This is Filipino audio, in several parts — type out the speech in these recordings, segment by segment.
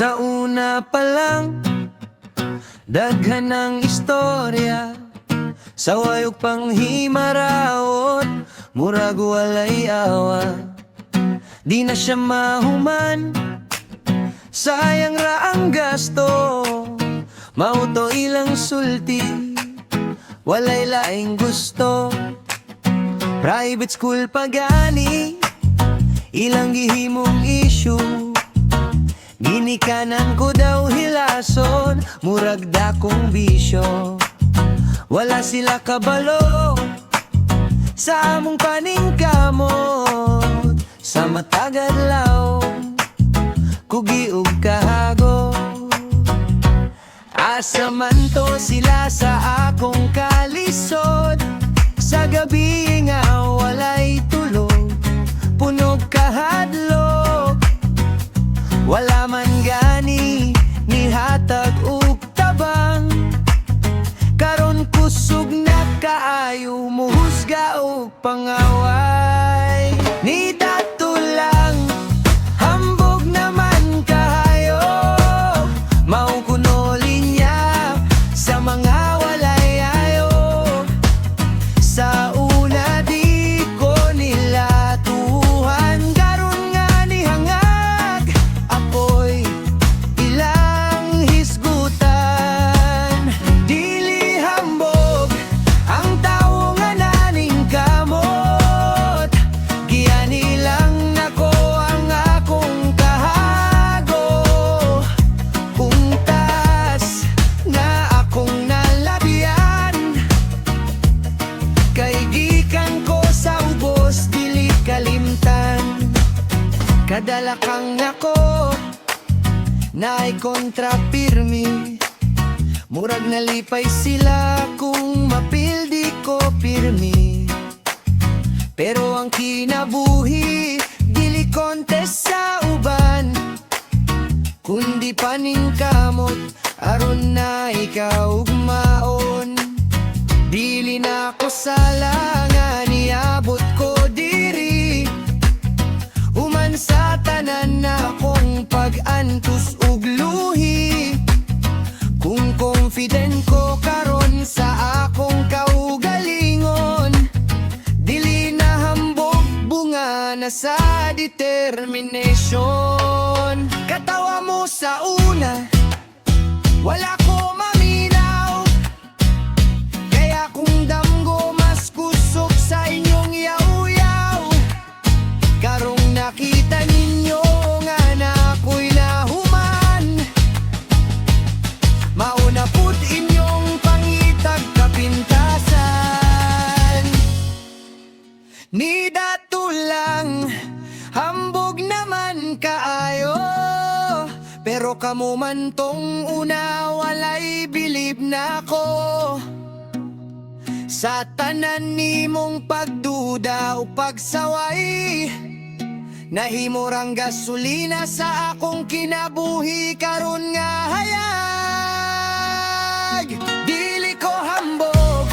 Sa una pa lang, daghan ng istorya. Sa wayog pang himaraot, murag walay awa. Di na siya mahuman, sayang ra ang gasto. Mauto ilang sulti, walay laing gusto. Private school pagani, ilang gihimong issue. Ginikanan ko daw hilason, murag dakong bisyo. Wala sila kabalo sa among paningkamot. Sa matagad law, kugi ug kahago. Asa man to sila sa akong kalisod. Sa gabi nga walay tulog, punog kahadlok. Wala man gani ni hatag ug tabang. Karon kusog na kaayo, muhusga ug pangaway. Ni dato lang, hambog naman kayo. Mao kuno linya sa mga walay ayo. Sa una di ko nila tuhan, karon nga ni hangag ako'y ilang hisgutan. Dili hambog ang tao nga naning kamot. Giyani lang nako ang akong kahago. Kung tas nga akong nalabian, kay gikan ko sa ubos dili kalimtan. Kadala kang nako naay kontra pirmi. Murag nalipay sila kung mapildi ko pirmi. Pero ang kinabuhi dili kontes sa uban, kundi paningkamot aron na ikaw ug maon. Dili na ko sala nga niabot ko diri. Human sa tanan na akong pag-antos ug luhi. Kung confident ko karon sa akong kaugalingon, dili na hambog, bunga na sa determination. Katawa mo sa una, wala ko maminaw. Kaya kung damgo mas kusog sa inyong yaw-yaw. Karong nakita ninyo nga na ako'y nahuman, mauna pud inyong pangitag kapintasan. Ni dato lang, hambog naman kaayo. Pero kamo man tong una, walay bilib na ko. Sa tanan nimong pagduda o pagsaway, nahimo rang gasolina sa akong kinabuhi karon nga hayag. Dili ko hambog,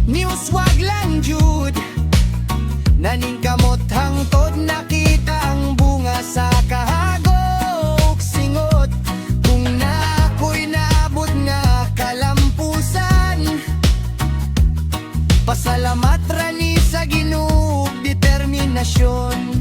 niuswag lang jud. Naningkamot hangtod nakita ang bunga sa kahagok singot. Kung na ako'y naabot nga kalampusan, pasalamat rani sa Ginoo determinasyon.